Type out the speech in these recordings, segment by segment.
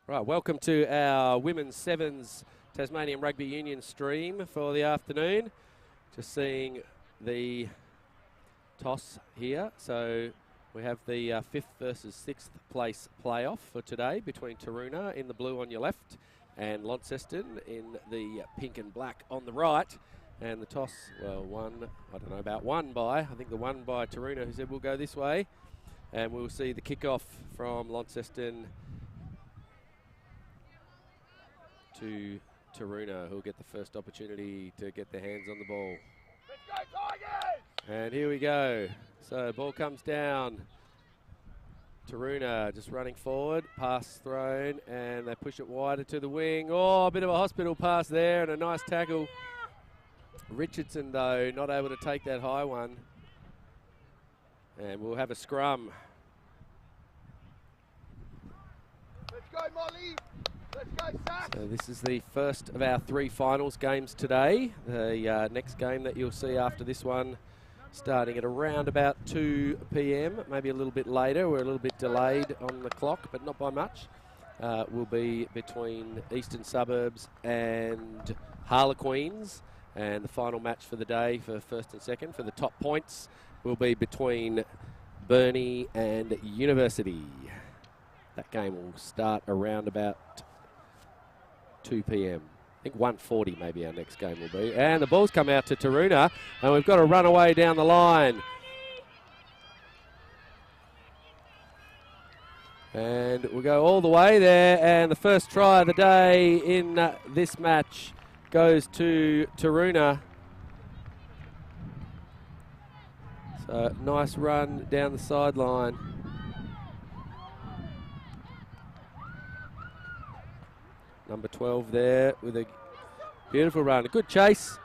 Right, welcome to our Women's Sevens Tasmanian Rugby Union stream for the afternoon. Just seeing the toss here. So we have the 5th versus 6th place playoff for today between Taroona in the blue on your left and Launceston in the pink and black on the right. And the toss, well, I don't know about won by, I think the one by Taroona, who said we'll go this way. And we'll see the kickoff from Launceston to Taroona, who'll get the first opportunity to get their hands on the ball. Let's go, Tigers! And here we go. So ball comes down. Taroona just running forward, pass thrown, and they push it wider to the wing. Oh, a bit of a hospital pass there and a nice tackle. Richardson, though, not able to take that high one. And we'll have a scrum. Let's go, Molly! Let's go, Sack! So this is the first of our 3 finals games today. The next game that you'll see after this one, starting at around about 2 p.m, maybe a little bit later. We're a little bit delayed on the clock, but not by much. Will be between Eastern Suburbs and Harlequins. And the final match for the day for first and second for the top points will be between Burnie and University. That game will start around about 2 p.m. I think 1:40 maybe our next game will be. And the ball's come out to Taroona, and we've got a runaway down the line. And we'll go all the way there, and the first try of the day in this match goes to Taroona. So nice run down the sideline. Number 12 there with a beautiful run. A good chase.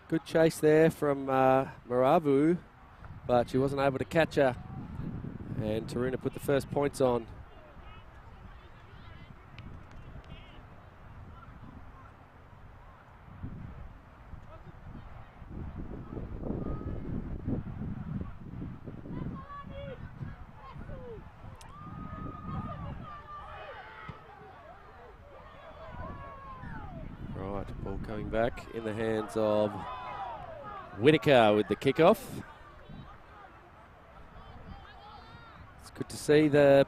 Good chase there from Maravu, but she wasn't able to catch her. And Taroona put the first points on. Right, ball coming back in the hands of Whitaker with the kickoff. It's good to see the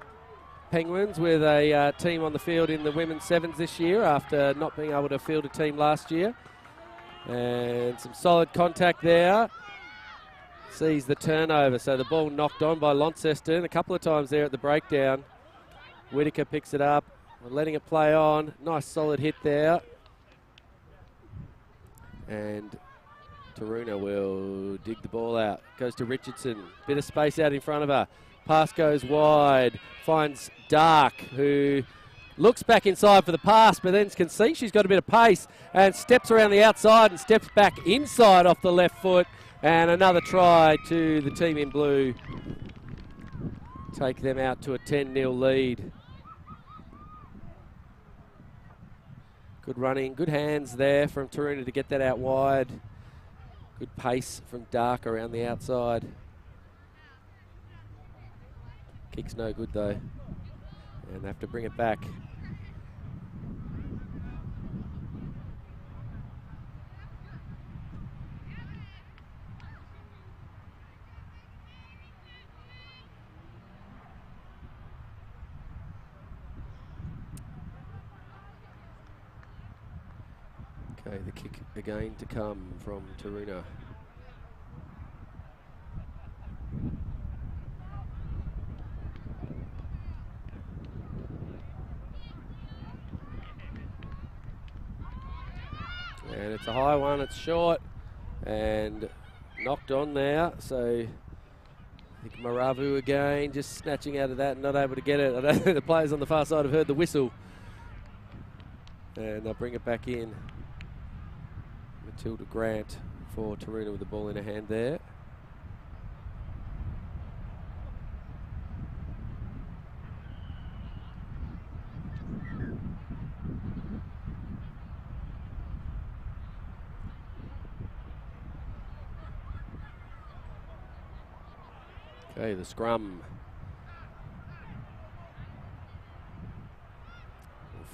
Penguins with a team on the field in the women's sevens this year after not being able to field a team last year. And some solid contact there. Sees the turnover, so the ball knocked on by Launceston a couple of times there at the breakdown. Whitaker picks it up, letting it play on. Nice solid hit there. And Taroona will dig the ball out. Goes to Richardson. Bit of space out in front of her. Pass goes wide. Finds Dark, who looks back inside for the pass, but then can see she's got a bit of pace and steps around the outside and steps back inside off the left foot. And another try to the team in blue. Take them out to a 10-0 lead. Good running, good hands there from Taroona to get that out wide. Good pace from Dark around the outside. Kick's no good though. And they have to bring it back. Okay, the kick again to come from Taroona. And it's a high one, it's short and knocked on there. So I think Maravu again, just snatching out of that and not able to get it. I don't think the players on the far side have heard the whistle. And they'll bring it back in. Matilda Grant for Taroona with the ball in her hand there. Okay, the scrum.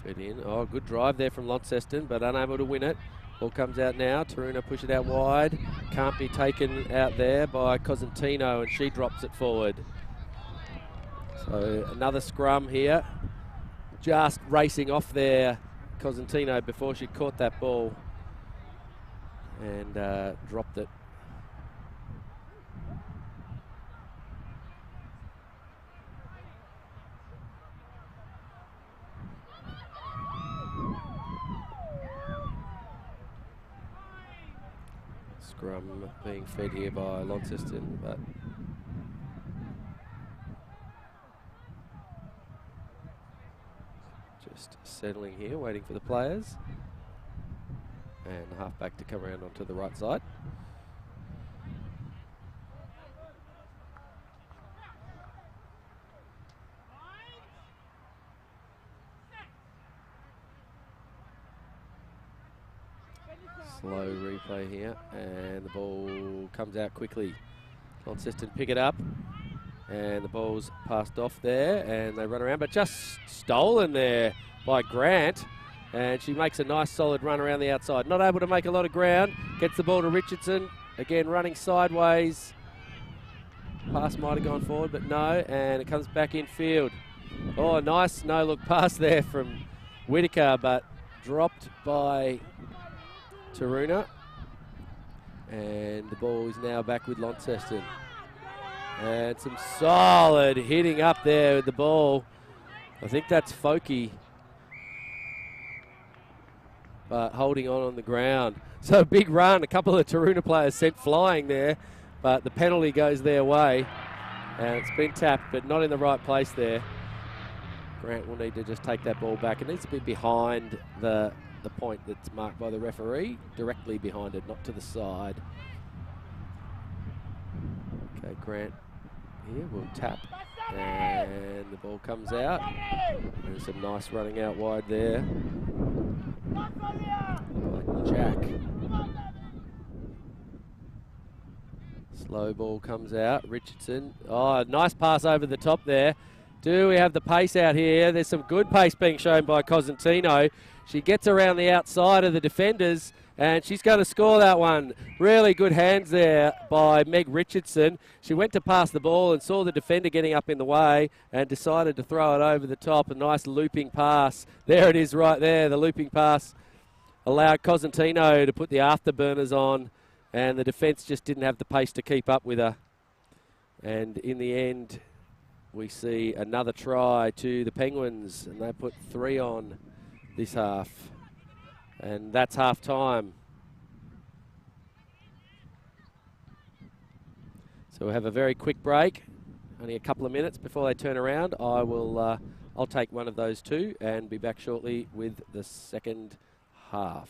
Fed in. Oh, good drive there from Launceston, but unable to win it. Ball comes out now. Taruna push it out wide. Can't be taken out there by Cosentino, and she drops it forward. So another scrum here. Just racing off there, Cosentino, before she caught that ball and dropped it. Scrum being fed here by Launceston, but just settling here, waiting for the players. And the halfback to come around onto the right side. Slow replay here, and the ball comes out quickly. Launceston pick it up, and the ball's passed off there, and they run around, but just stolen there by Grant, and she makes a nice solid run around the outside. Not able to make a lot of ground, gets the ball to Richardson, again running sideways. Pass might have gone forward, but no, and it comes back in field. Oh, nice no-look pass there from Whitaker, but dropped by Taruna, and the ball is now back with Launceston. And some solid hitting up there with the ball. I think that's Folky, but holding on the ground. So big run, a couple of Taruna players sent flying there, but the penalty goes their way. And it's been tapped, but not in the right place there. Grant will need to just take that ball back. It needs to be behind the point that's marked by the referee, directly behind it, not to the side. Okay, Grant here will tap, and the ball comes out. There's some nice running out wide there by Jack. Slow ball comes out. Richardson. Oh, nice pass over the top there. Do we have the pace out here? There's some good pace being shown by Cosentino. She gets around the outside of the defenders, and she's going to score that one. Really good hands there by Meg Richardson. She went to pass the ball and saw the defender getting up in the way and decided to throw it over the top. A nice looping pass. There it is right there. The looping pass allowed Cosentino to put the afterburners on, and the defence just didn't have the pace to keep up with her. And in the end, we see another try to the Penguins, and they put 3 on this half, and that's half time. So we'll have a very quick break, only a couple of minutes before they turn around. I'll take one of those two and be back shortly with the second half.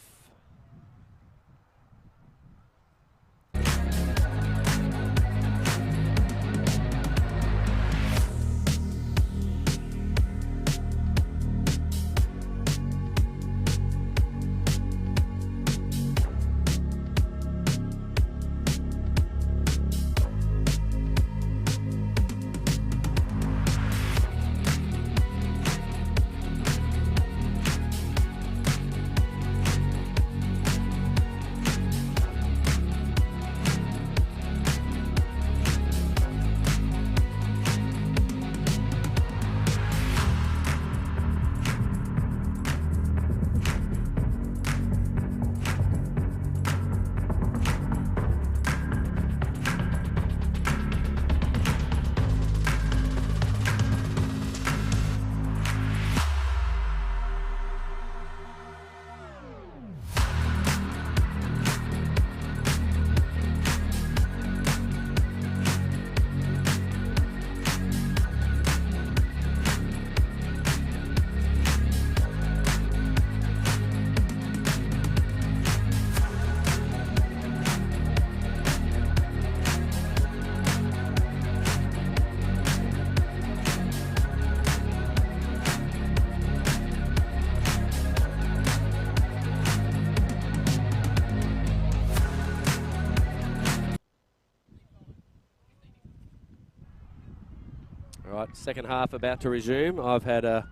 All right, second half about to resume. I've had a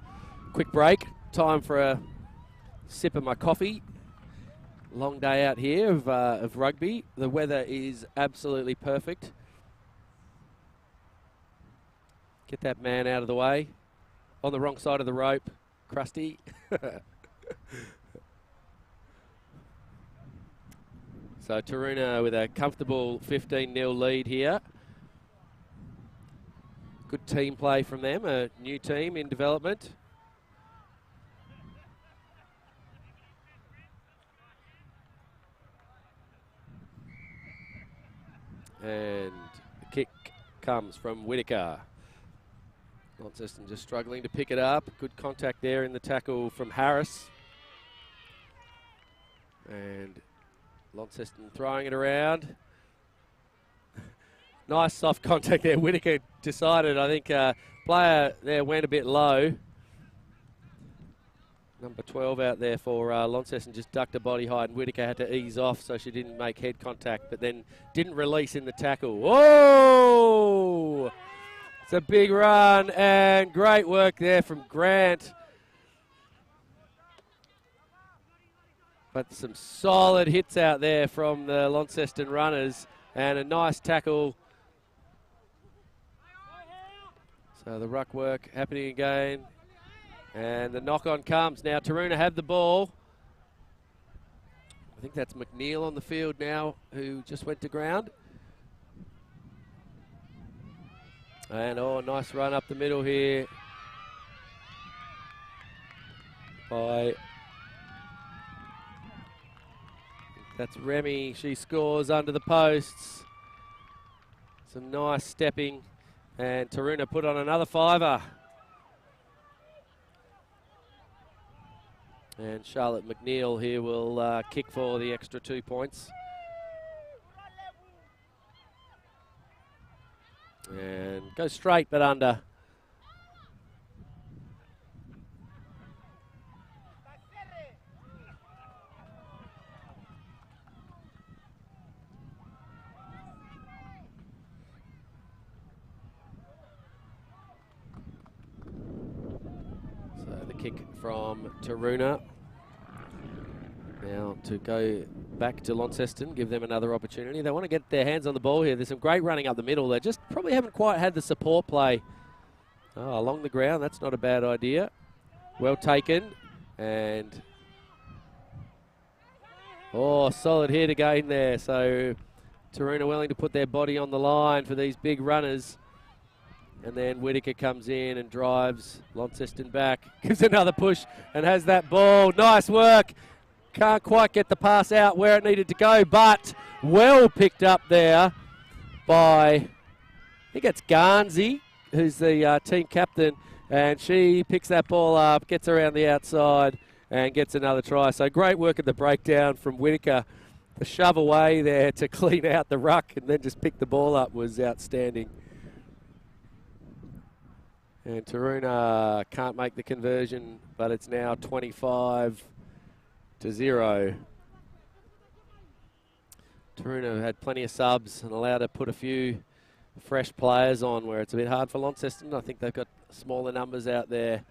quick break time for a sip of my coffee. Long day out here of rugby. The weather is absolutely perfect. Get that man out of the way. On the wrong side of the rope, Krusty. So Taruna with a comfortable 15-0 lead here. Good team play from them, a new team in development. And the kick comes from Whittaker. Launceston just struggling to pick it up. Good contact there in the tackle from Harris. And Launceston throwing it around. Nice soft contact there. Whittaker decided, I think, player there went a bit low. Number 12 out there for Launceston just ducked a body height, and Whittaker had to ease off so she didn't make head contact, but then didn't release in the tackle. Whoa! It's a big run and great work there from Grant. But some solid hits out there from the Launceston runners and a nice tackle. So the ruck work happening again. And the knock-on comes. Now Taruna have the ball. I think that's McNeil on the field now, who just went to ground. And, oh, nice run up the middle here by... That's Remy. She scores under the posts. Some nice stepping. And Taruna put on another fiver. And Charlotte McNeil here will kick for the extra 2 points. And go straight but under. So the kick from Taruna. Now to go back to Launceston, give them another opportunity. They want to get their hands on the ball here. There's some great running up the middle. They just probably haven't quite had the support play. Oh, along the ground, that's not a bad idea. Well taken. And, oh, solid hit again there. So Taruna willing to put their body on the line for these big runners. And then Whittaker comes in and drives Launceston back. Gives another push and has that ball. Nice work. Can't quite get the pass out where it needed to go, but well picked up there by, I think it's Garnsey, who's the team captain, and she picks that ball up, gets around the outside, and gets another try. So great work at the breakdown from Whittaker. The shove away there to clean out the ruck and then just pick the ball up was outstanding. And Taruna can't make the conversion, but it's now 25-0. Taruna had plenty of subs and allowed to put a few fresh players on where it's a bit hard for Launceston. I think they've got smaller numbers out there.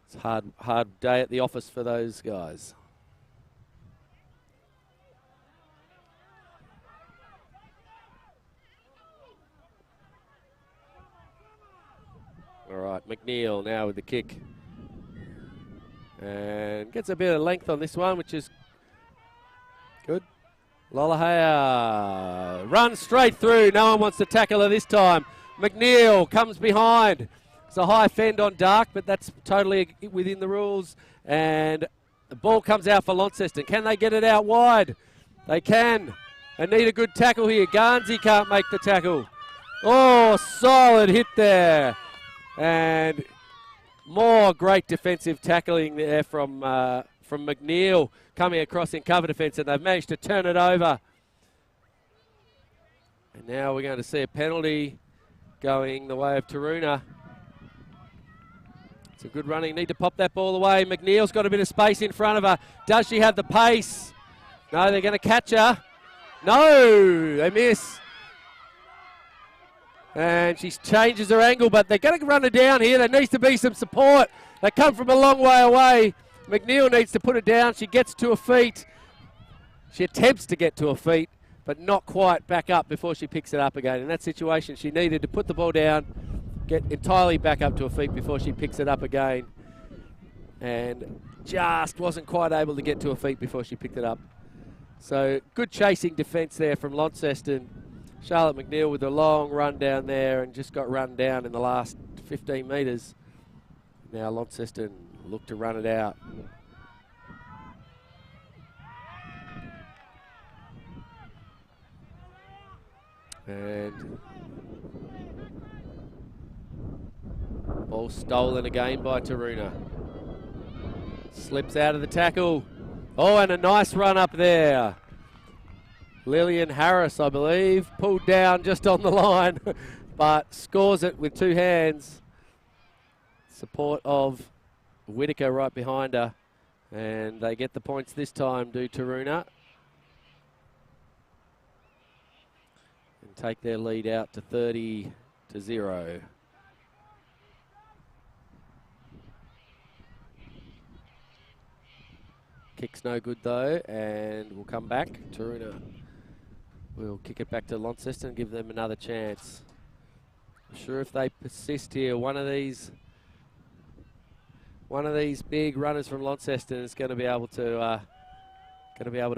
It's a hard day at the office for those guys. All right, McNeil now with the kick. And gets a bit of length on this one, which is good. Lollahea runs straight through. No one wants to tackle her this time. McNeil comes behind. It's a high fend on Dark, but that's totally within the rules. And the ball comes out for Launceston. Can they get it out wide? They can. They need a good tackle here. Garnsey can't make the tackle. Oh, solid hit there. And more great defensive tackling there from McNeil coming across in cover defence, and they've managed to turn it over. And now we're going to see a penalty going the way of Taruna. It's a good running. Need to pop that ball away. McNeil's got a bit of space in front of her. Does she have the pace? No, they're going to catch her. No, they miss. And she changes her angle, but they're going to run her down here. There needs to be some support. They come from a long way away. McNeil needs to put it down. She gets to her feet. She attempts to get to her feet, but not quite back up before she picks it up again. In that situation, she needed to put the ball down, get entirely back up to her feet before she picks it up again. And just wasn't quite able to get to her feet before she picked it up. So good chasing defence there from Launceston. Charlotte McNeil with a long run down there and just got run down in the last 15 metres. Now Launceston look to run it out. And ball stolen again by Taruna. Slips out of the tackle. Oh, and a nice run up there. Lillian Harris, I believe, pulled down just on the line, but scores it with two hands. Support of Whitaker right behind her. And they get the points this time, do Taruna. And take their lead out to 30-0. Kick's no good though, and we'll come back. Taruna will kick it back to Launceston and give them another chance. I'm sure if they persist here, one of these big runners from Launceston is going to be able to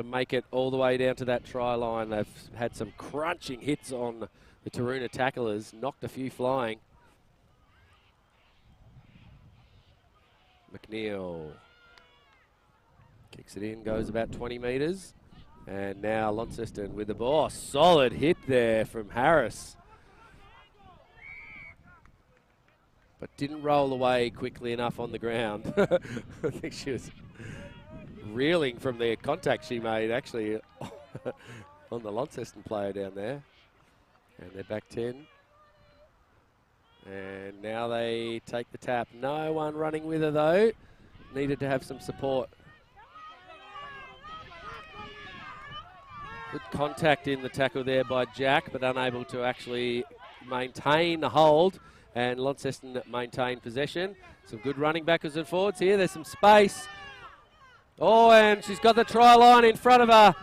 make it all the way down to that try line. They've had some crunching hits on the Taruna tacklers, knocked a few flying. McNeil kicks it in, goes about 20 metres. And now Launceston with the ball. Solid hit there from Harris. But didn't roll away quickly enough on the ground. I think she was reeling from the contact she made actually on the Launceston player down there. And they're back 10. And now they take the tap. No one running with her though. Needed to have some support. Good contact in the tackle there by Jack, but unable to actually maintain the hold. And Launceston maintain possession. Some good running backwards and forwards here. There's some space. Oh, and she's got the try line in front of her.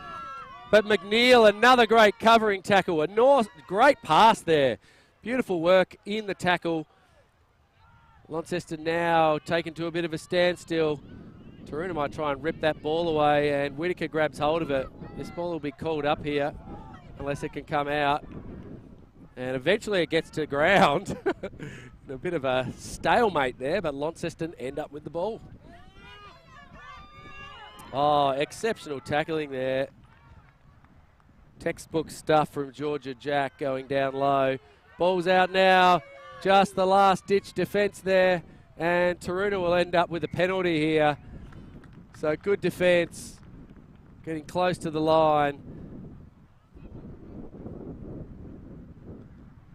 But McNeil, another great covering tackle. A great pass there. Beautiful work in the tackle. Launceston now taken to a bit of a standstill. Taruna might try and rip that ball away, and Whitaker grabs hold of it. This ball will be called up here, unless it can come out. And eventually it gets to ground. A bit of a stalemate there, but Launceston end up with the ball. Oh, exceptional tackling there. Textbook stuff from Georgia Jack going down low. Ball's out now. Just the last ditch defence there. And Taruna will end up with a penalty here. So good defence. Getting close to the line.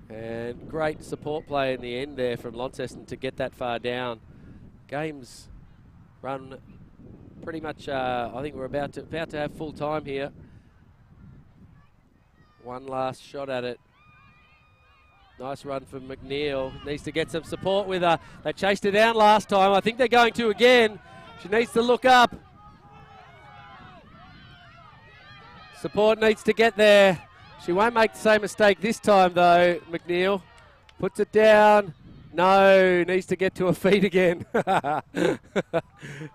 And great support play in the end there from Launceston to get that far down. Game's run pretty much, I think we're about to have full time here. One last shot at it. Nice run from McNeil. Needs to get some support with her. They chased her down last time. I think they're going to again. She needs to look up. Support needs to get there. She won't make the same mistake this time though, McNeil. Puts it down. No, needs to get to her feet again.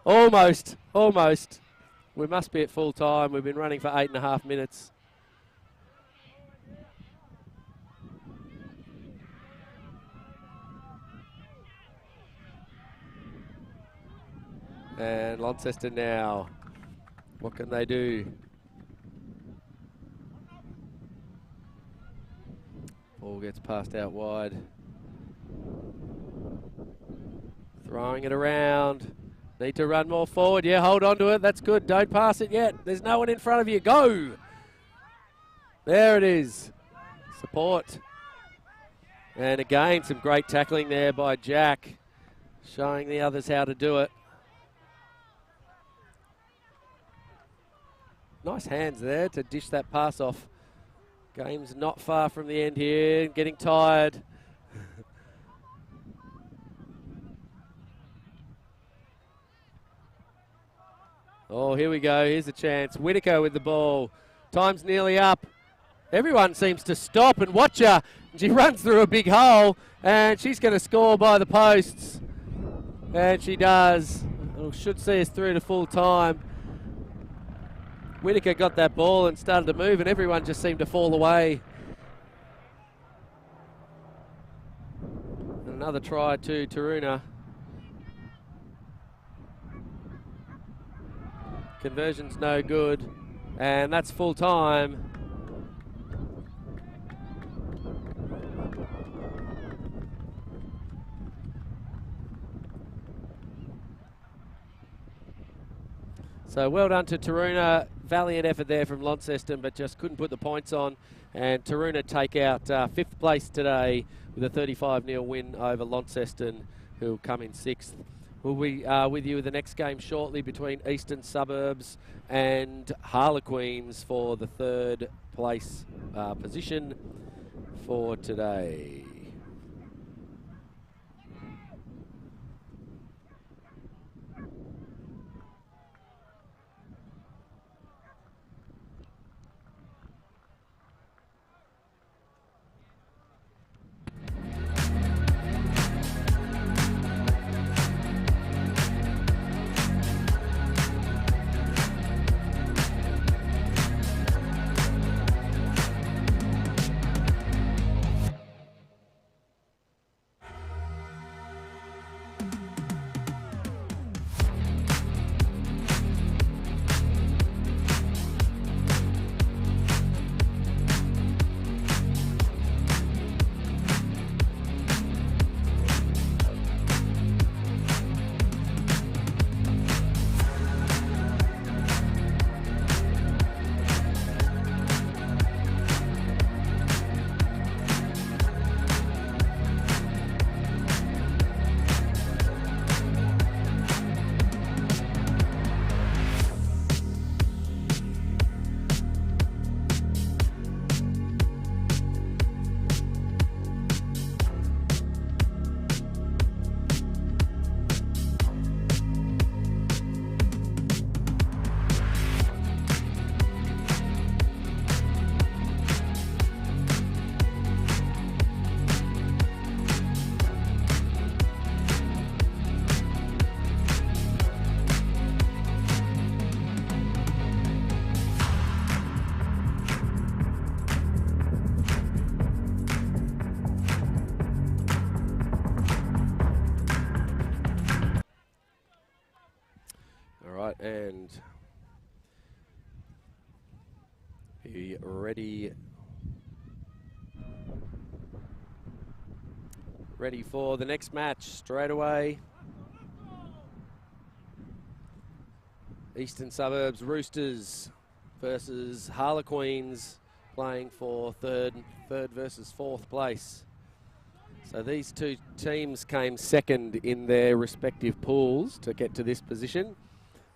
Almost. We must be at full time. We've been running for 8.5 minutes. And Launceston now. What can they do? Ball gets passed out wide. Throwing it around. Need to run more forward. Yeah, hold on to it. That's good. Don't pass it yet. There's no one in front of you. Go! There it is. Support. And again, some great tackling there by Jack. Showing the others how to do it. Nice hands there to dish that pass off Game's not far from the end here, getting tired. Oh, here we go. Here's a chance. Whitaker with the ball. Time's nearly up. Everyone seems to stop and watch her. She runs through a big hole, and she's going to score by the posts. And she does. Should see us through to full time. Whitaker got that ball and started to move, and everyone just seemed to fall away. Another try to Taruna. Conversion's no good, and that's full time. So well done to Taruna. Valiant effort there from Launceston, but just couldn't put the points on. And Taruna take out 5th place today with a 35-0 win over Launceston, who will come in 6th. We'll be with you with the next game shortly between Eastern Suburbs and Harlequins for the 3rd place position for today. And be ready for the next match straight away. Eastern Suburbs Roosters versus Harlequins, playing for third versus 4th place. So these two teams came second in their respective pools to get to this position,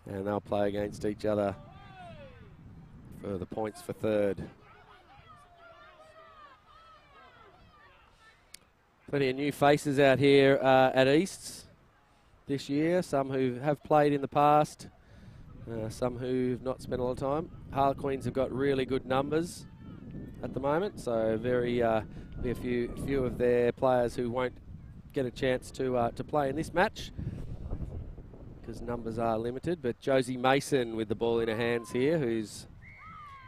and they'll play against each other for the points for 3rd. Plenty of new faces out here at Easts this year, some who have played in the past, some who've not spent a lot of time. Harlequins have got really good numbers at the moment, so be a few of their players who won't get a chance to play in this match, because numbers are limited. But Josie Mason with the ball in her hands here, who's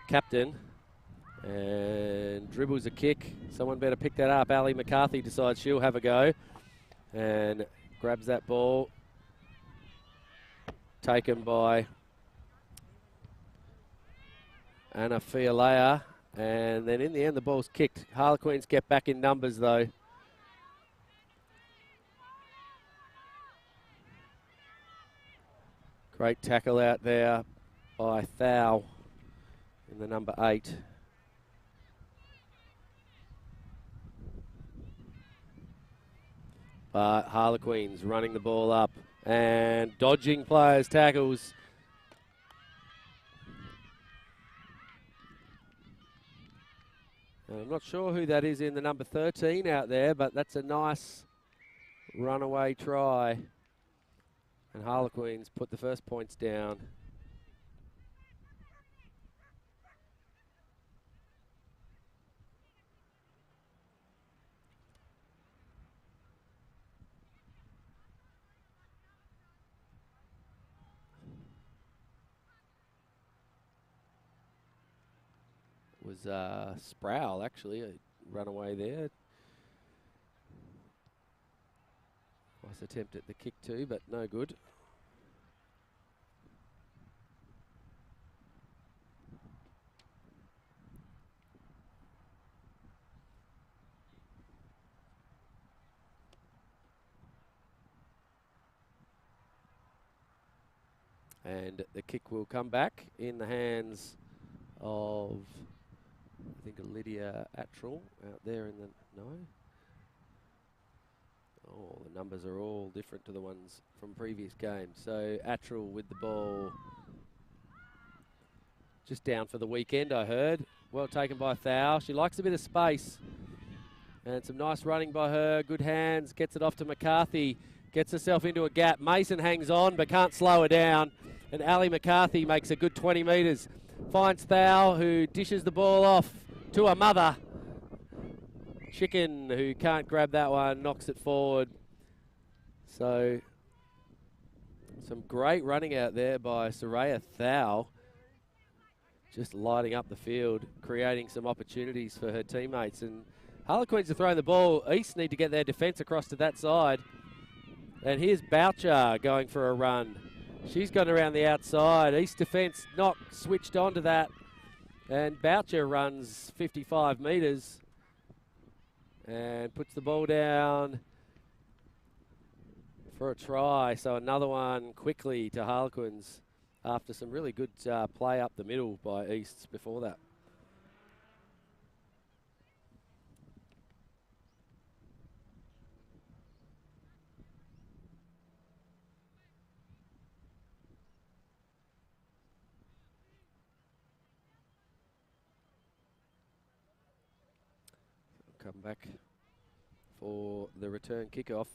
captain, and dribbles a kick. Someone better pick that up. Ali McCarthy decides she'll have a go and grabs that ball. Taken by Anna Fialea, and then in the end the ball's kicked. Harlequins get back in numbers though. Great tackle out there by Thau in the number 8. But Harlequins running the ball up and dodging players' tackles. I'm not sure who that is in the number 13 out there, but that's a nice runaway try. And Harlequins put the first points down. Was Sproul actually a runaway there. Nice attempt at the kick too, but no good. And the kick will come back in the hands of, I think, Lydia Attrell out there in the, no? Oh, the numbers are all different to the ones from previous games. So Attrell with the ball. Just down for the weekend, I heard. Well taken by Thou. She likes a bit of space. And some nice running by her. Good hands. Gets it off to McCarthy. Gets herself into a gap. Mason hangs on but can't slow her down. And Ali McCarthy makes a good 20 metres. Finds Thou, who dishes the ball off to her mother. Chicken, who can't grab that one, knocks it forward. So, some great running out there by Soraya Thou. Just lighting up the field, creating some opportunities for her teammates. And Harlequins are throwing the ball. East need to get their defence across to that side. And here's Boucher going for a run. She's gone around the outside. East defence not switched onto that. And Boucher runs 55 metres and puts the ball down for a try. So another one quickly to Harlequins after some really good play up the middle by East before that. Come back for the return kickoff.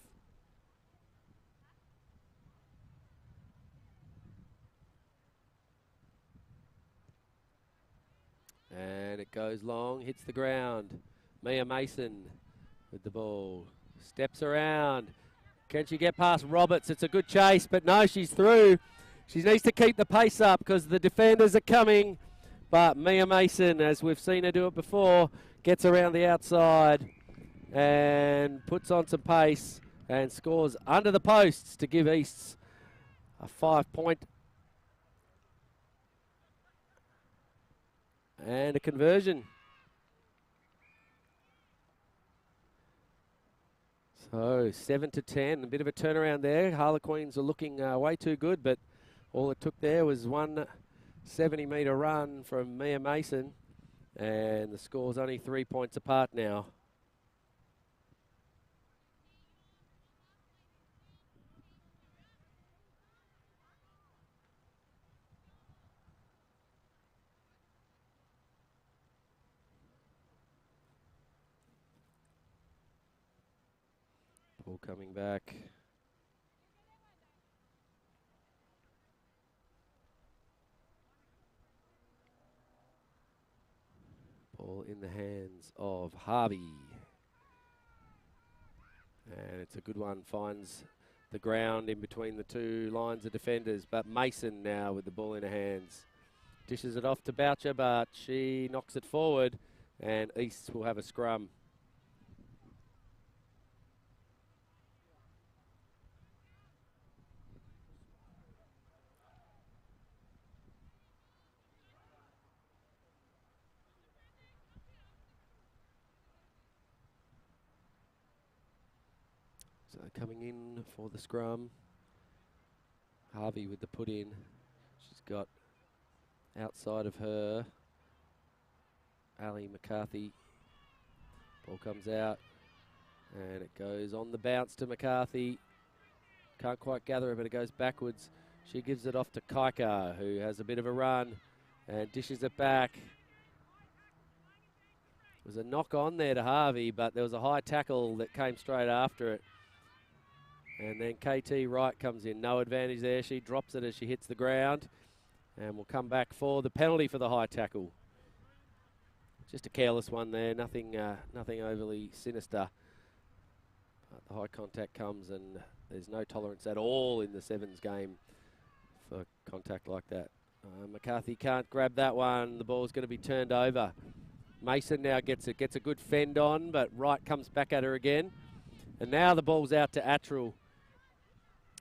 And it goes long, hits the ground. Mia Mason with the ball. Steps around. Can she get past Roberts? It's a good chase, but no, she's through. She needs to keep the pace up because the defenders are coming. But Mia Mason, as we've seen her do it before, gets around the outside and puts on some pace and scores under the posts to give Easts a 5-point and a conversion. So 7-10, a bit of a turnaround there. Harlequins are looking way too good, but all it took there was one 70-metre run from Mia Mason. And the score's only 3 points apart now. Ball coming back. Ball in the hands of Harvey. And it's a good one, finds the ground in between the two lines of defenders. But Mason now with the ball in her hands. Dishes it off to Boucher, but she knocks it forward. And East will have a scrum. So coming in for the scrum, Harvey with the put in. She's got outside of her Ali McCarthy. Ball comes out and it goes on the bounce to McCarthy. Can't quite gather it, but it goes backwards. She gives it off to Kaika, who has a bit of a run and dishes it back. was a knock on there to Harvey, but there was a high tackle that came straight after it. And then KT Wright comes in. No advantage there. She drops it as she hits the ground. And will come back for the penalty for the high tackle. Just a careless one there. Nothing overly sinister. But the high contact comes and there's no tolerance at all in the sevens game for contact like that. McCarthy can't grab that one. The ball's going to be turned over. Mason now gets a good fend on, but Wright comes back at her again. And now the ball's out to Attrell.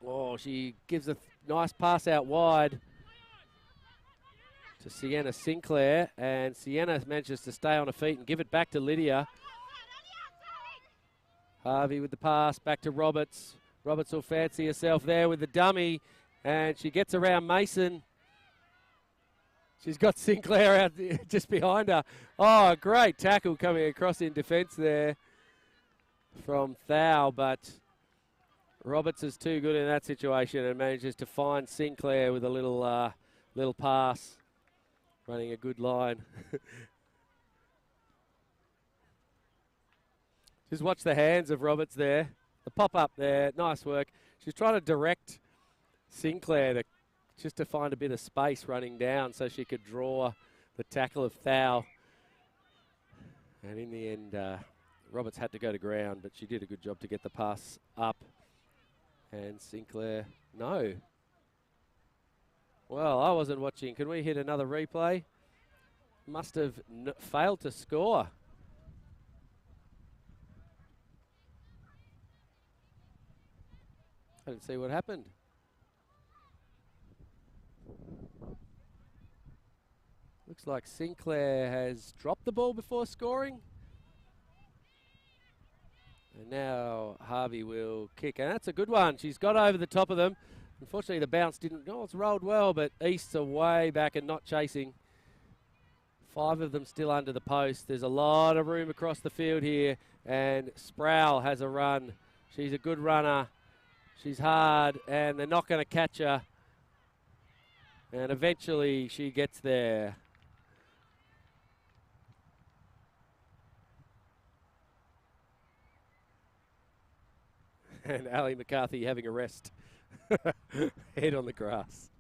Oh, she gives a nice pass out wide to Sienna Sinclair, and Sienna manages to stay on her feet and give it back to Lydia. Harvey with the pass, back to Roberts. Roberts will fancy herself there with the dummy, and she gets around Mason. She's got Sinclair out just behind her. Oh, great tackle coming across in defence there from Thau, but Roberts is too good in that situation and manages to find Sinclair with a little pass, running a good line. Just watch the hands of Roberts there. The pop-up there, nice work. She's trying to direct Sinclair just to find a bit of space running down so she could draw the tackle of Thau. And in the end, Roberts had to go to ground, but she did a good job to get the pass up. And Sinclair, no. Well, I wasn't watching. Can we hit another replay? Must have failed to score. I didn't see what happened. Looks like Sinclair has dropped the ball before scoring. And now Harvey will kick, and that's a good one. She's got over the top of them. Unfortunately, the bounce didn't, it's rolled well, but East's are way back and not chasing. 5 of them still under the post. There's a lot of room across the field here, and Sproul has a run. She's a good runner. She's hard, and they're not going to catch her. And eventually she gets there. And Ali McCarthy having a rest. Head on the grass.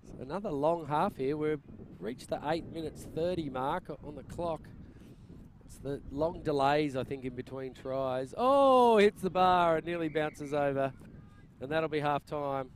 So another long half here. We've reached the 8 minutes 30 mark on the clock. It's the long delays, I think, in between tries. Oh, hits the bar and nearly bounces over. And that'll be half time.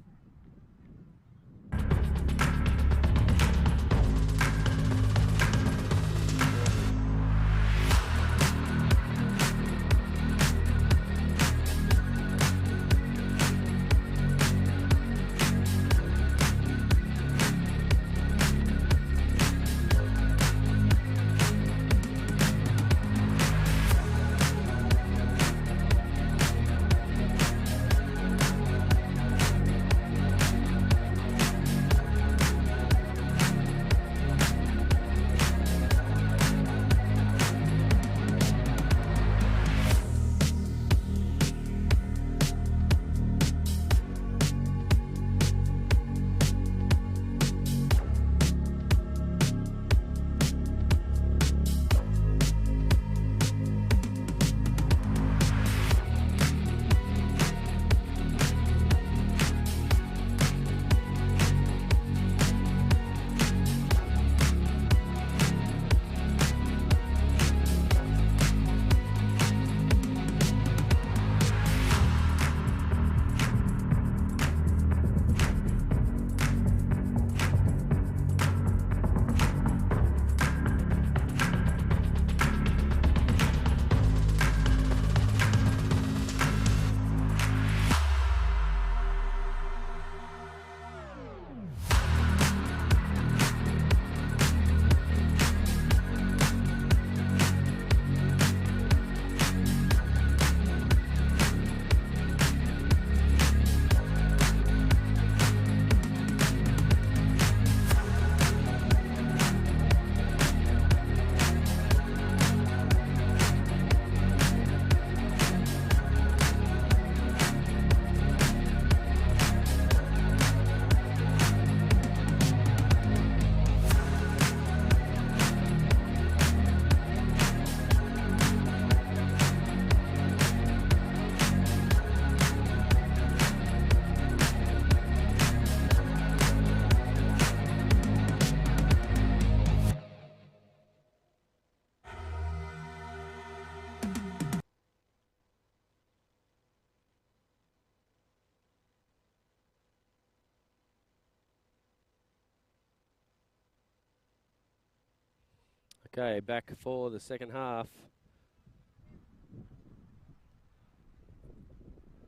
Okay, back for the second half.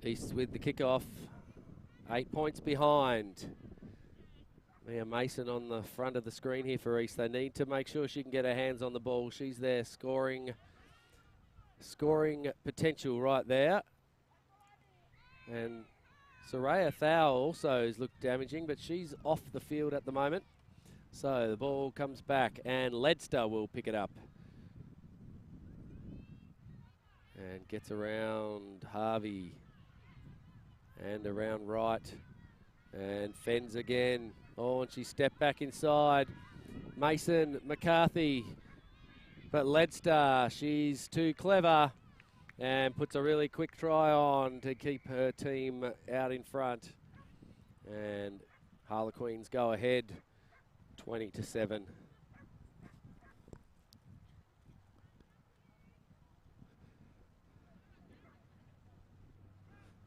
East with the kickoff. 8 points behind. Mia Mason on the front of the screen here for East. They need to make sure she can get her hands on the ball. She's there scoring potential right there. And Soraya Thao also has looked damaging, but she's off the field at the moment. So the ball comes back and Ledster will pick it up. And gets around Harvey. And around right. And fends again. Oh, and she stepped back inside. Mason McCarthy. But Ledster, she's too clever. And puts a really quick try on to keep her team out in front. And Harlequins go ahead 20-7.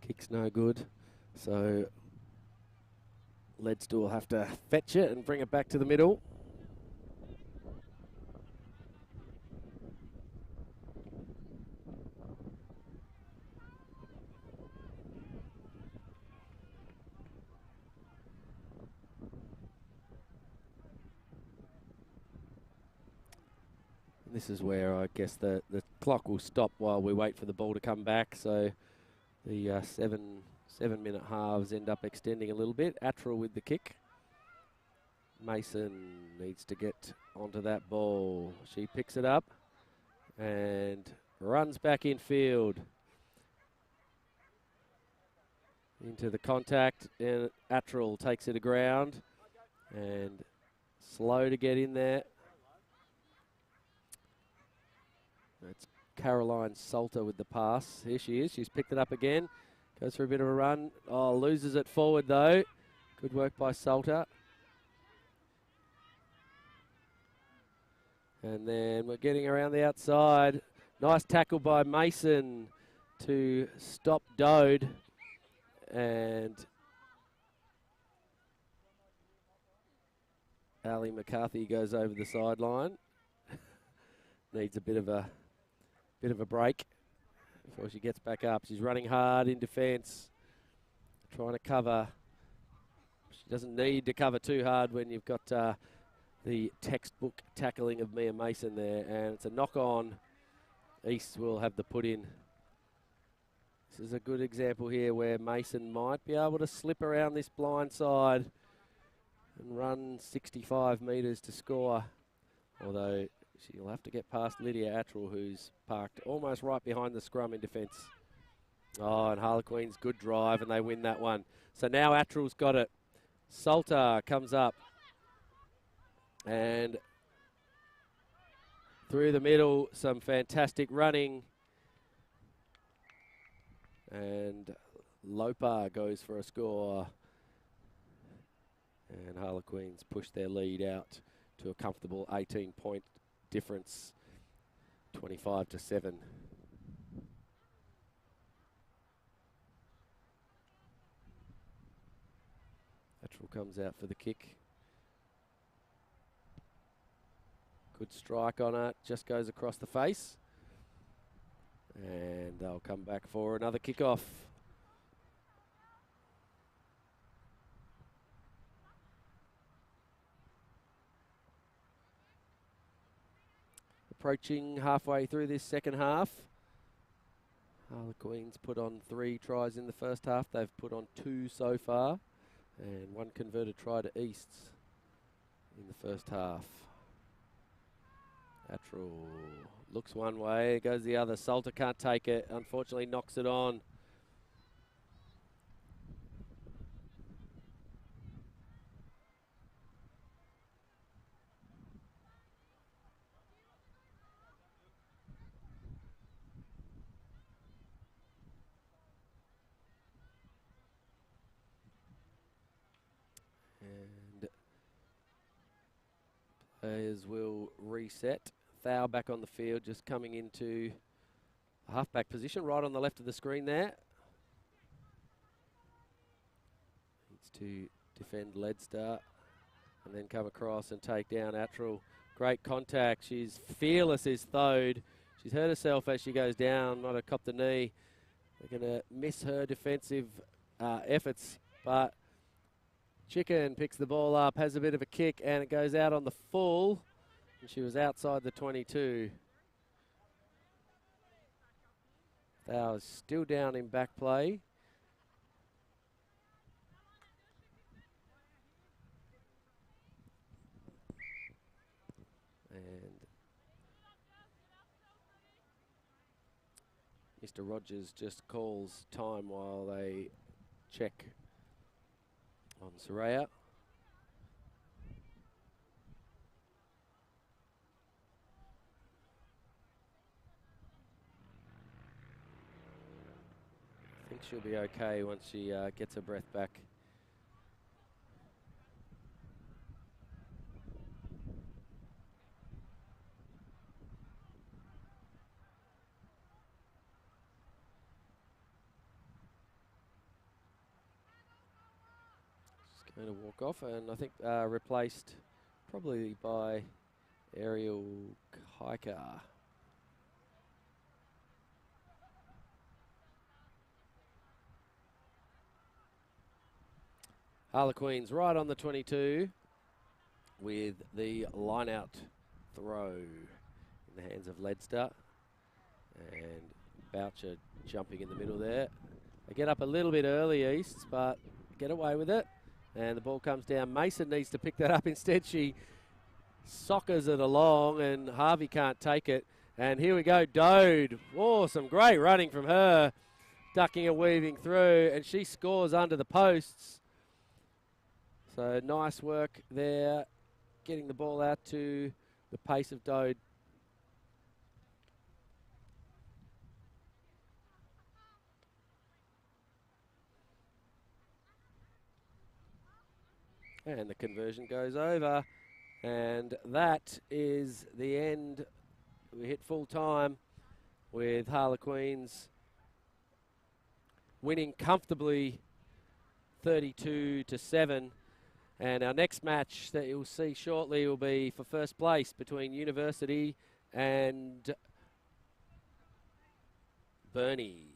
Kick's no good. So Ledster will have to fetch it and bring it back to the middle. This is where I guess the clock will stop while we wait for the ball to come back. So the 7-minute halves end up extending a little bit. Attrell with the kick. Mason needs to get onto that ball. She picks it up and runs back in field. Into the contact, and Attrell takes it to ground and slow to get in there. That's Caroline Salter with the pass. Here she is. She's picked it up again. Goes for a bit of a run. Oh, loses it forward though. Good work by Salter. And then we're getting around the outside. Nice tackle by Mason to stop Dode. And Ali McCarthy goes over the sideline. Needs a bit of a break before she gets back up. She's running hard in defence, trying to cover. She doesn't need to cover too hard when you've got the textbook tackling of Mia Mason there, and it's a knock on. East will have the put in. This is a good example here where Mason might be able to slip around this blind side and run 65 metres to score, although she'll have to get past Lydia Attrell, who's parked almost right behind the scrum in defence. Oh, and Harlequins, good drive, and they win that one. So now Attrell's got it. Salter comes up. And through the middle, some fantastic running. And Lopa goes for a score. And Harlequins push their lead out to a comfortable 18-point difference, 25-7. Attrell comes out for the kick. Good strike on it, just goes across the face. And they'll come back for another kickoff. Approaching halfway through this second half. Harlequins put on 3 tries in the first half. They've put on 2 so far. And 1 converted try to East's in the first half. Attrell looks one way, goes the other. Salter can't take it, unfortunately knocks it on. And players will reset. Thao back on the field, just coming into a halfback position, right on the left of the screen there. Needs to defend Ledster and then come across and take down Attrell. Great contact. She's fearless, is Thode. She's hurt herself as she goes down, might have copped the knee. They're going to miss her defensive efforts, but Chicken picks the ball up, has a bit of a kick, and it goes out on the full. And she was outside the 22. Thou is still down in back play. And Mr. Rogers just calls time while they check on Soraya. I think she'll be okay once she gets her breath back. Going to walk off, and I think replaced probably by Ariel Kiker. Harlequins right on the 22 with the line-out throw in the hands of Ledster. And Boucher jumping in the middle there. They get up a little bit early, East, but get away with it. And the ball comes down. Mason needs to pick that up. Instead, she soccers it along, and Harvey can't take it. And here we go, Dode. Oh, some great running from her. Ducking and weaving through, and she scores under the posts. So nice work there, getting the ball out to the pace of Dode. And the conversion goes over, and that is the end. We hit full time with Harlequins winning comfortably 32-7. And our next match that you'll see shortly will be for first place between University and Burnie.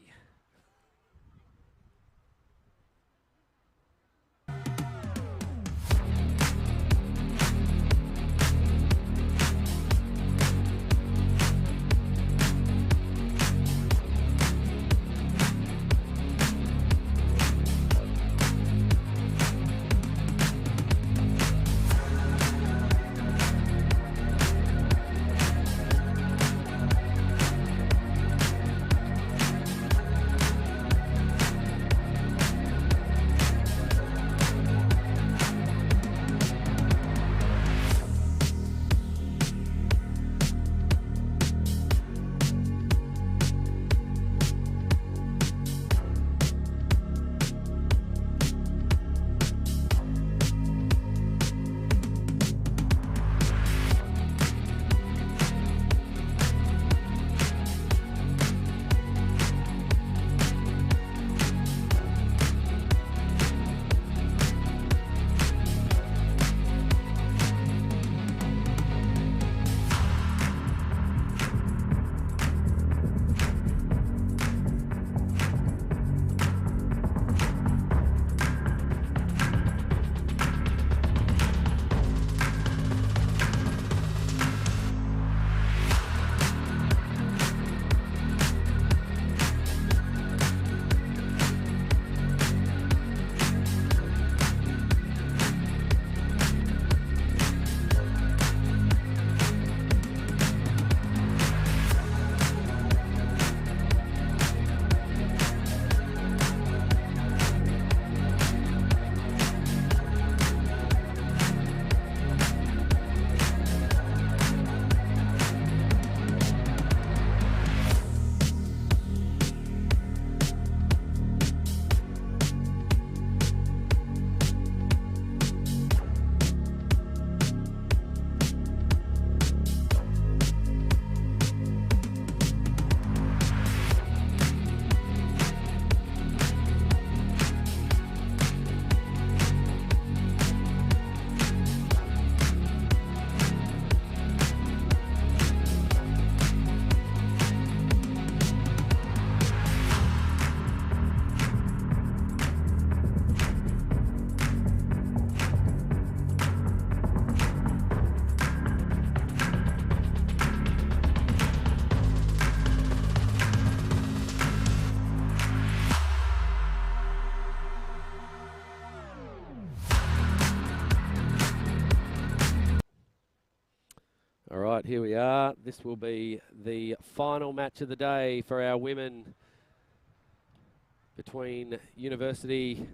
Right, here we are. This will be the final match of the day for our women between University,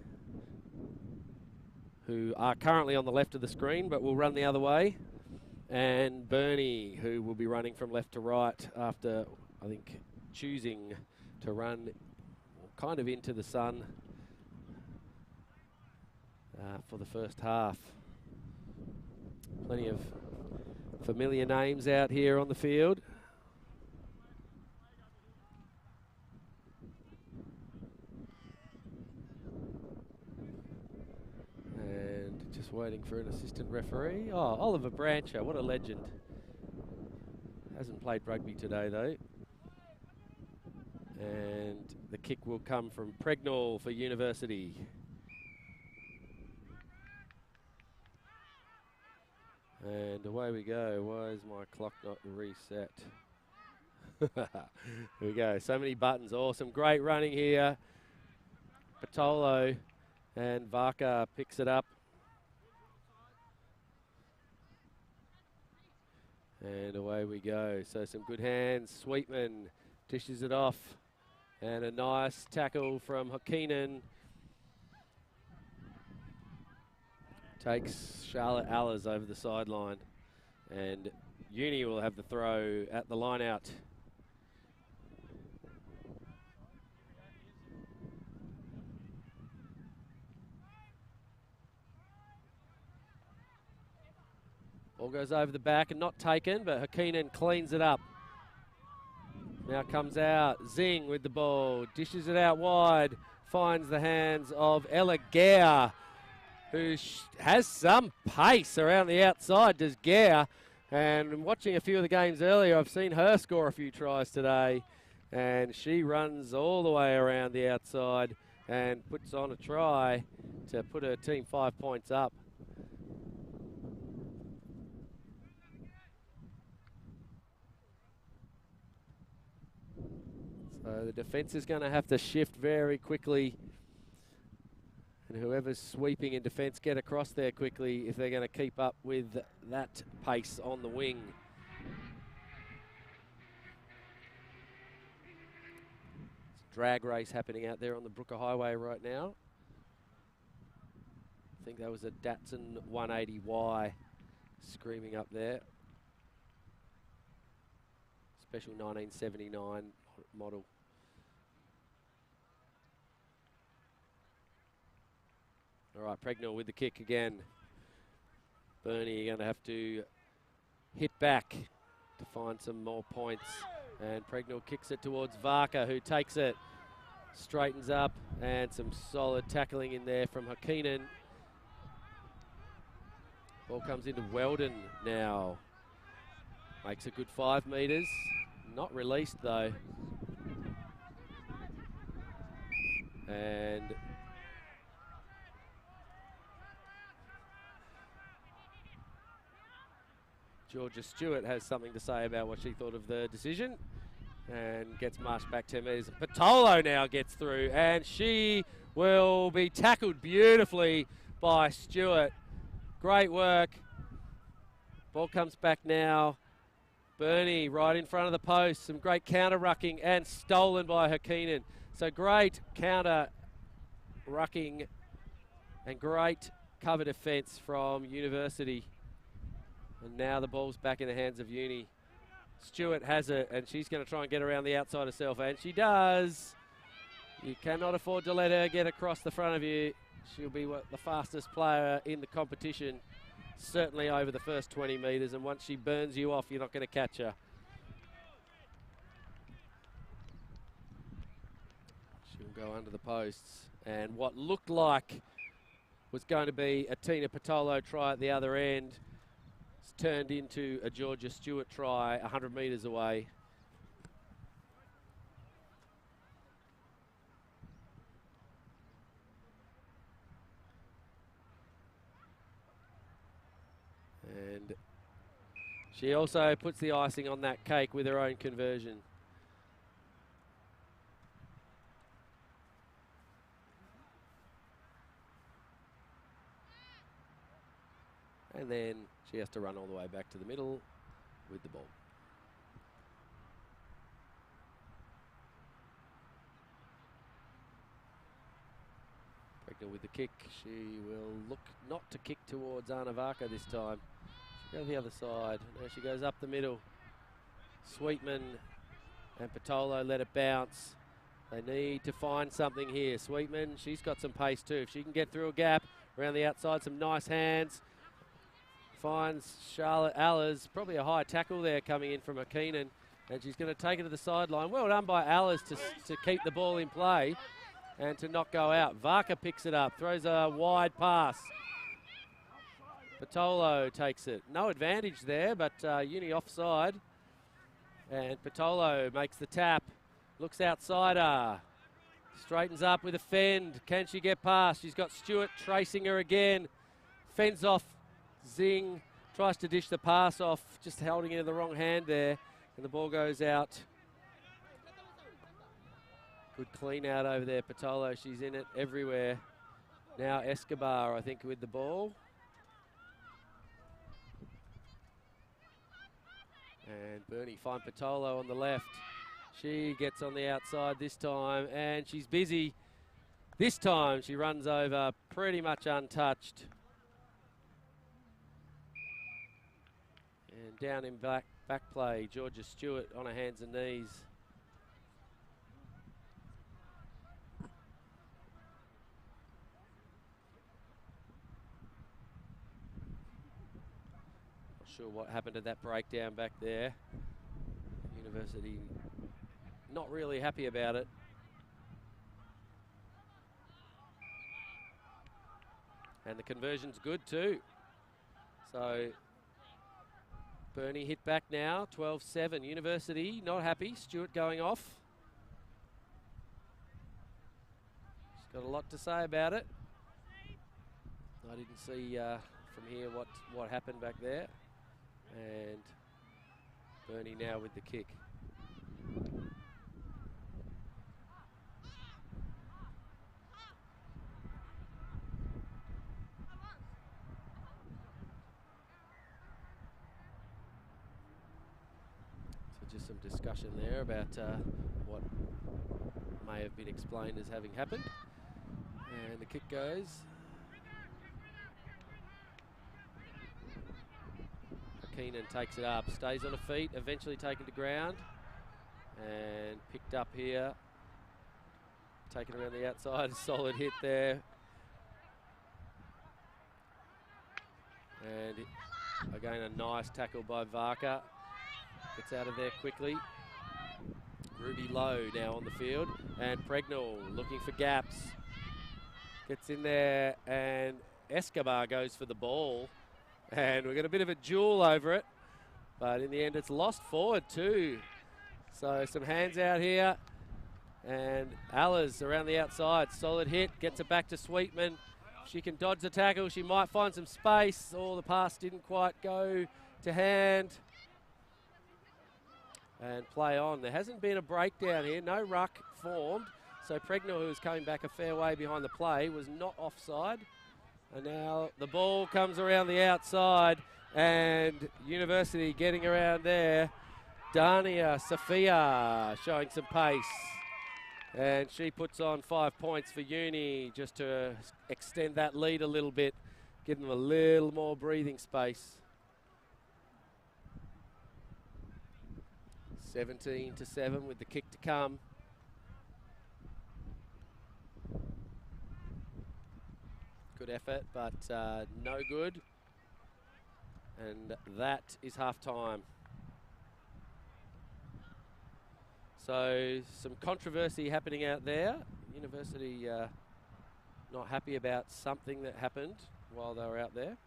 who are currently on the left of the screen but will run the other way, and Burnie, who will be running from left to right after, I think, choosing to run kind of into the sun for the first half. Plenty of familiar names out here on the field. And just waiting for an assistant referee. Oh, Oliver Brancher, what a legend. Hasn't played rugby today though. And the kick will come from Pregnall for University. And away we go. Why is my clock not reset? Here we go. So many buttons. Awesome. Great running here. Patolo and Varka picks it up. And away we go. So some good hands. Sweetman dishes it off. And a nice tackle from Hokinen. Takes Charlotte Allers over the sideline. And Uni will have the throw at the line out. Ball goes over the back and not taken, but Hokinen cleans it up. Now comes out, Zing with the ball, dishes it out wide, finds the hands of Ella Gare, who has some pace around the outside, does Gare. And watching a few of the games earlier, I've seen her score a few tries today. And she runs all the way around the outside and puts on a try to put her team 5 points up. So the defence is going to have to shift very quickly. And whoever's sweeping in defence get across there quickly if they're going to keep up with that pace on the wing. It's a drag race happening out there on the Brooker Highway right now. I think that was a Datsun 180Y screaming up there. Special 1979 model. All right, Pregnall with the kick again. Burnie going to have to hit back to find some more points. And Pregnall kicks it towards Varka, who takes it, straightens up, and some solid tackling in there from Hokinen. Ball comes into Weldon now. Makes a good 5 metres. Not released though. And Georgia Stewart has something to say about what she thought of the decision and gets marched back 10 metres. Patolo now gets through and she will be tackled beautifully by Stewart. Great work. Ball comes back now. Burnie right in front of the post. Some great counter rucking and stolen by Hokinen. So great counter rucking and great cover defence from University. And now the ball's back in the hands of Uni. Stewart has it, and she's going to try and get around the outside herself, and she does. You cannot afford to let her get across the front of you. She'll be the fastest player in the competition, certainly over the first 20 metres, and once she burns you off, you're not going to catch her. She'll go under the posts, and what looked like was going to be a Tina Patolo try at the other end turned into a Georgia Stewart try 100 metres away. And she also puts the icing on that cake with her own conversion. And then she has to run all the way back to the middle with the ball. Pregner with the kick. She will look not to kick towards Anna Varka this time. She'll go to the other side. Now she goes up the middle. Sweetman and Patolo let it bounce. They need to find something here. Sweetman, she's got some pace too. If she can get through a gap around the outside, some nice hands. Finds Charlotte Allers. Probably a high tackle there coming in from Keenan. And she's going to take it to the sideline. Well done by Allers to keep the ball in play and to not go out. Varka picks it up, throws a wide pass. Patolo takes it. No advantage there, but Uni offside. And Patolo makes the tap. Looks outside her. Straightens up with a fend. Can she get past? She's got Stewart tracing her again. Fends off Zing. Tries to dish the pass off. Just holding it in the wrong hand there. And the ball goes out. Good clean out over there. Patolo, she's in it everywhere. Now Escobar, I think, with the ball. And Bernie find Patolo on the left. She gets on the outside this time, and she's busy. This time she runs over pretty much untouched. And down in back play, Georgia Stewart on her hands and knees. Not sure what happened to that breakdown back there. University not really happy about it. And the conversion's good too. So Bernie hit back now, 12-7. University not happy. Stewart going off. She's got a lot to say about it. I didn't see from here what happened back there. And Bernie now with the kick. Just some discussion there about what may have been explained as having happened. And the kick goes. Keenan takes it up, stays on her feet, eventually taken to ground. And picked up here. Taken around the outside, solid hit there. And again, a nice tackle by Varka. Gets out of there quickly. Ruby Lowe now on the field. And Pregnall looking for gaps. Gets in there and Escobar goes for the ball. And we've got a bit of a duel over it. But in the end it's lost forward too. So some hands out here. And Allers around the outside. Solid hit. Gets it back to Sweetman. She can dodge the tackle. She might find some space. Oh, the pass didn't quite go to hand. And play on. There hasn't been a breakdown here. No ruck formed. So Pregnall, who was coming back a fair way behind the play, was not offside. And now the ball comes around the outside. And University getting around there. Dania Sophia showing some pace. And she puts on 5 points for Uni just to extend that lead a little bit. Give them a little more breathing space. 17-7 with the kick to come. Good effort, but no good. And that is half time. So some controversy happening out there. University not happy about something that happened while they were out there.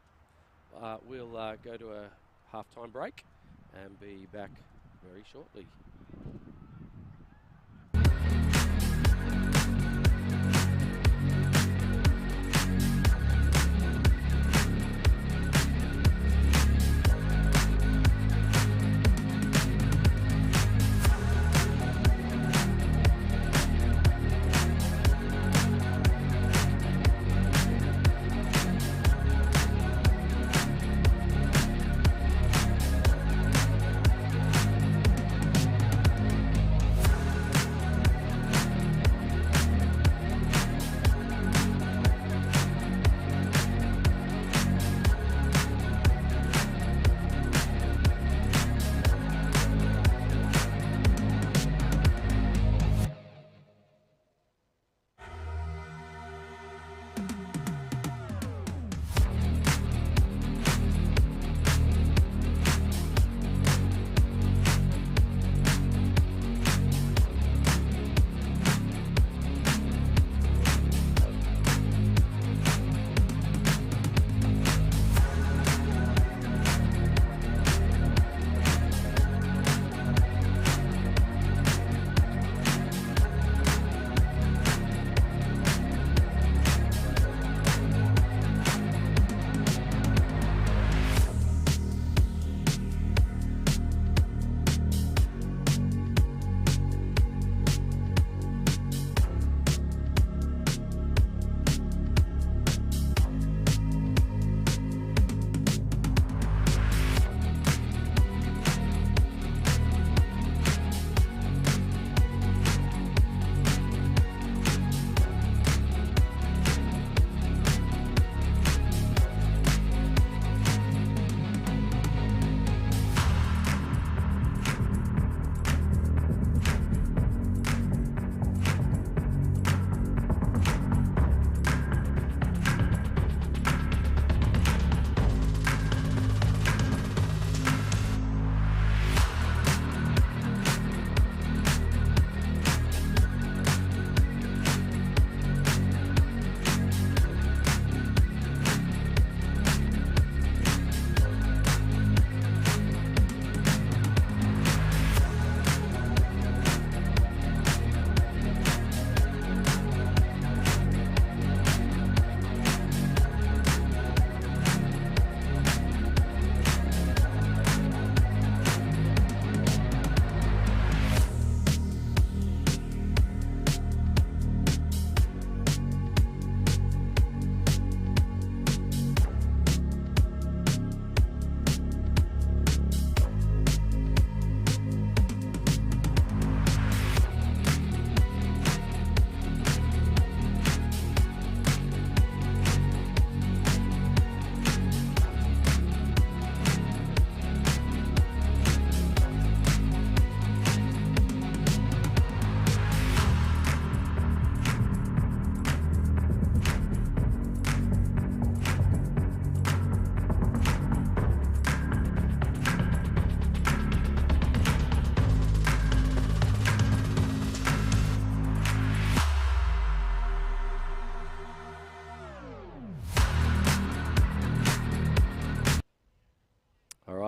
We'll go to a half-time break and be back very shortly.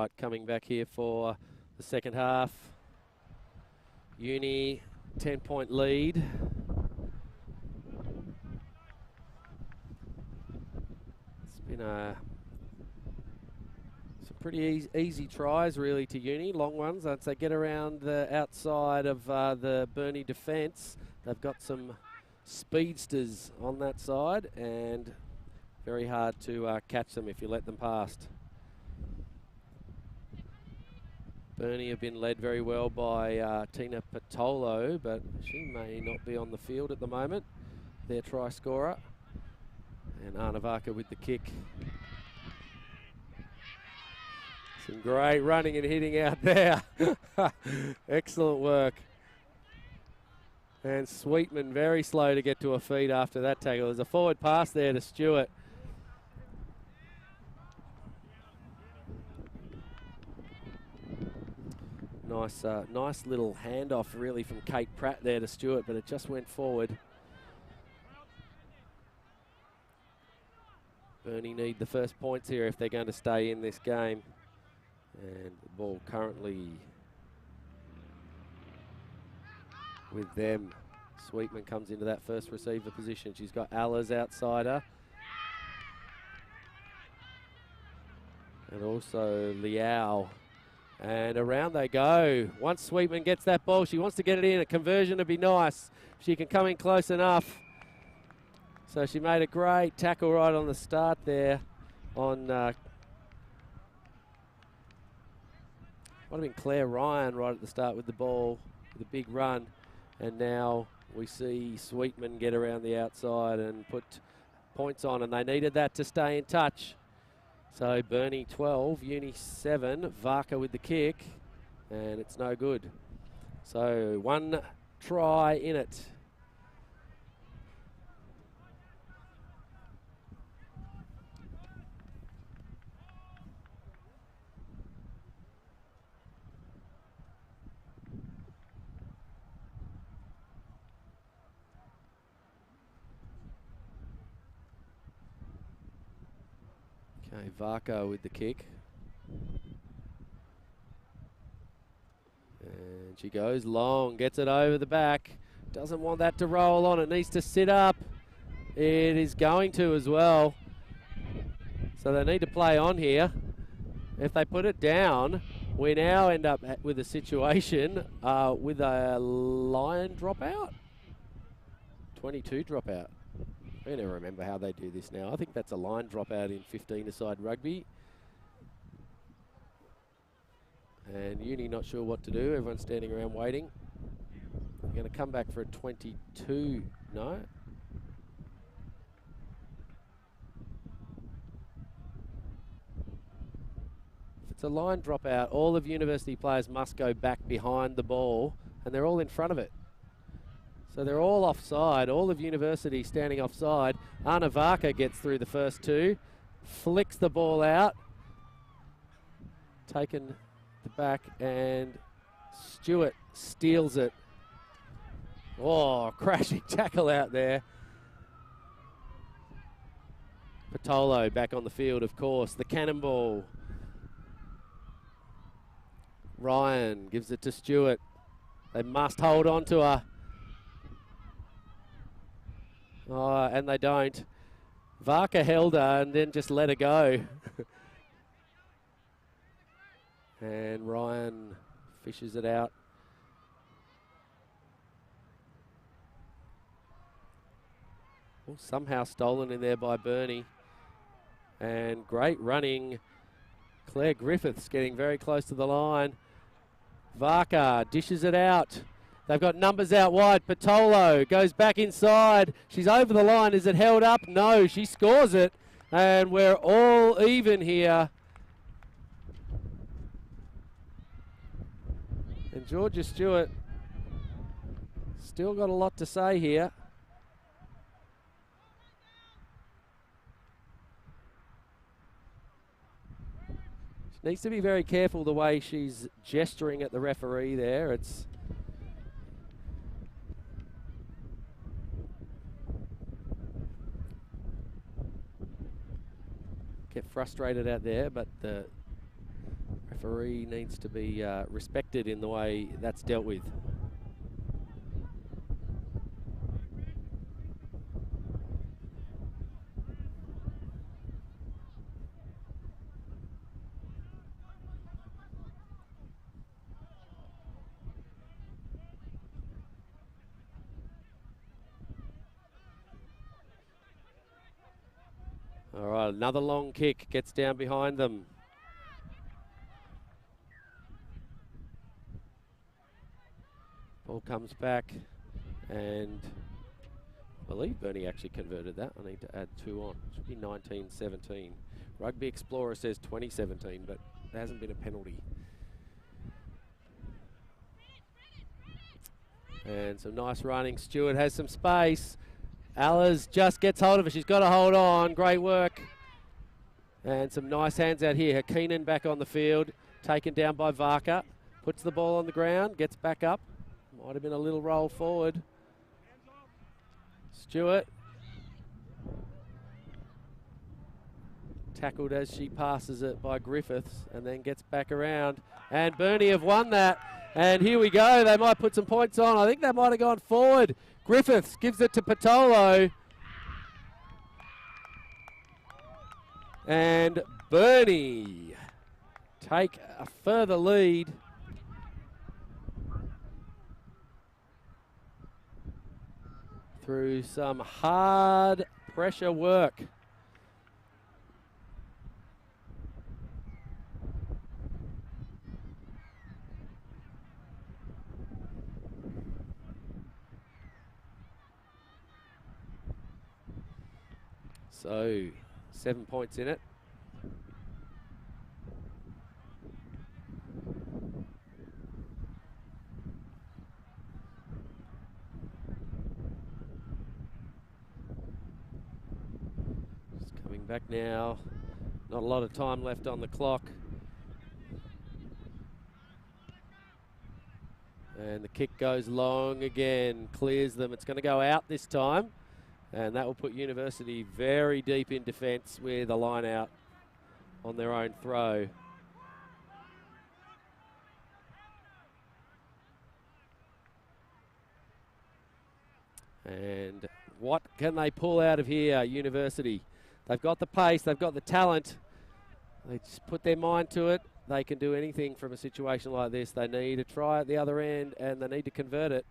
right, coming back here for the second half. Uni, 10-point lead. It's been some pretty easy tries, really, to Uni. Long ones. Once they get around the outside of the Burnie defence, they've got some speedsters on that side, and very hard to catch them if you let them past. Burnie have been led very well by Tina Patolo, but she may not be on the field at the moment. Their try scorer. And Arnavaka with the kick. Some great running and hitting out there. Excellent work. And Sweetman very slow to get to her feet after that tackle. There's a forward pass there to Stewart. Nice little handoff really from Kate Pratt there to Stewart, but it just went forward. Burnie need the first points here if they're going to stay in this game. And the ball currently with them. Sweetman comes into that first receiver position. She's got Allers outside her. And also Liao. And around they go. Once Sweetman gets that ball, she wants to get it in. A conversion would be nice. She can come in close enough. So she made a great tackle right on the start there on might have been Claire Ryan right at the start with the ball, with a big run. And now we see Sweetman get around the outside and put points on, and they needed that to stay in touch. So Burnie 12, Uni 7, Varka with the kick, and it's no good. So one try in it. Okay, Varka with the kick. And she goes long, gets it over the back. Doesn't want that to roll on, it needs to sit up. It is going to as well. So they need to play on here. If they put it down, we now end up with a situation with a line dropout. 22 dropout. I never remember how they do this now. I think that's a line dropout in 15-a-side rugby. And Uni not sure what to do. Everyone's standing around waiting. They're going to come back for a 22. No? If it's a line dropout, all of University players must go back behind the ball, and they're all in front of it. So they're all offside, all of University standing offside. Anna Varka gets through the first two, flicks the ball out, taken the back, and Stewart steals it. Oh, crashing tackle out there. Patolo back on the field, of course. The cannonball. Ryan gives it to Stewart. They must hold on to her. Oh, and they don't. Varka held her and then just let her go. And Ryan fishes it out. Well, somehow stolen in there by Burnie. And great running. Claire Griffiths getting very close to the line. Varka dishes it out. They've got numbers out wide. Patolo goes back inside. She's over the line. Is it held up? No, she scores it. And we're all even here. And Georgia Stewart still got a lot to say here. She needs to be very careful the way she's gesturing at the referee there. It's get frustrated out there, but the referee needs to be respected in the way that's dealt with. All right, another long kick gets down behind them. Ball comes back, and I believe Bernie actually converted that. I need to add 2 on. It should be 19-17. Rugby Explorer says 2017, but there hasn't been a penalty. And some nice running. Stewart has some space. Allers just gets hold of it. She's got to hold on. Great work. And some nice hands out here. Keenan back on the field. Taken down by Varka. Puts the ball on the ground. Gets back up. Might have been a little roll forward. Stewart. Tackled as she passes it by Griffiths and then gets back around. And Bernie have won that. And here we go. They might put some points on. I think they might have gone forward. Griffiths gives it to Patolo. And Bernie take a further lead. Through some hard pressure work. So, 7 points in it. Just coming back now. Not a lot of time left on the clock. And the kick goes long again, clears them. It's going to go out this time. And that will put University very deep in defence with a line out on their own throw. And what can they pull out of here, University? They've got the pace, they've got the talent. They just put their mind to it. They can do anything from a situation like this. They need a try at the other end and they need to convert it.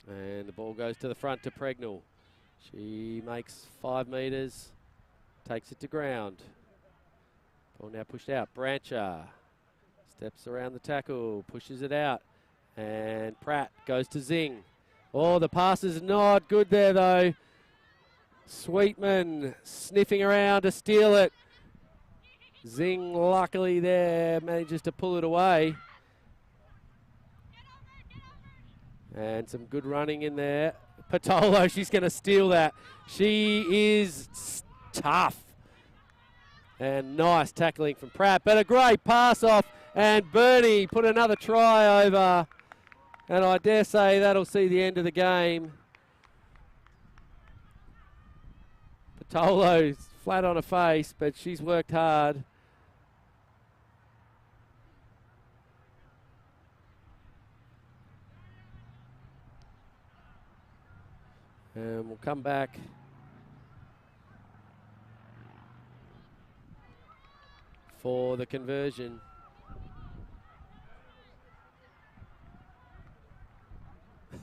And the ball goes to the front to Pregnell. She makes 5 metres, takes it to ground. Ball now pushed out. Brancher steps around the tackle, pushes it out. And Pratt goes to Zing. Oh, the pass is not good there though. Sweetman sniffing around to steal it. Zing luckily there manages to pull it away. And some good running in there. Patolo, she's going to steal that. She is tough. And nice tackling from Pratt. But a great pass off. And Bernie put another try over. And I dare say that'll see the end of the game. Patolo's flat on her face, but she's worked hard. And we'll come back. For the conversion.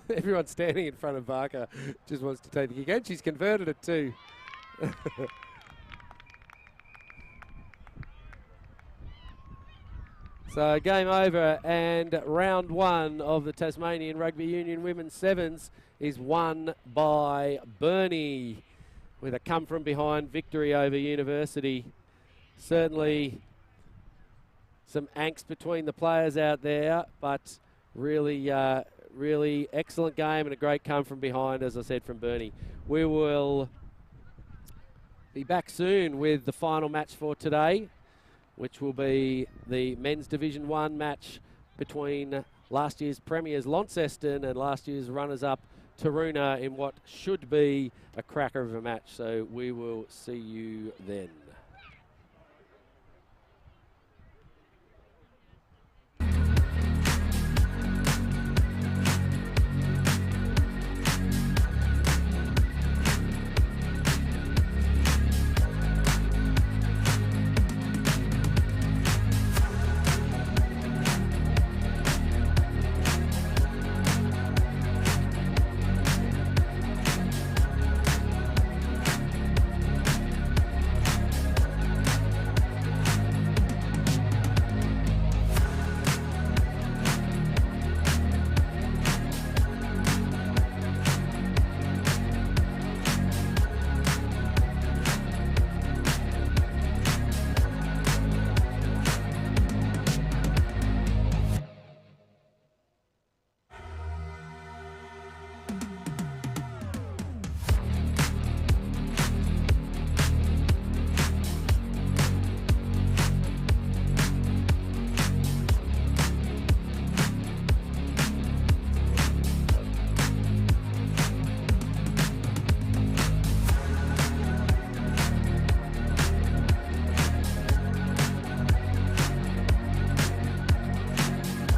Everyone standing in front of Varka just wants to take the kick. And she's converted it too. So game over, and round 1 of the Tasmanian Rugby Union Women's Sevens is won by Bernie with a come-from-behind victory over University. Certainly some angst between the players out there, but really, really excellent game and a great come-from-behind, as I said, from Bernie. We will be Be back soon with the final match for today, which will be the men's Division 1 match between last year's premiers Launceston and last year's runners-up Taroona in what should be a cracker of a match. So we will see you then.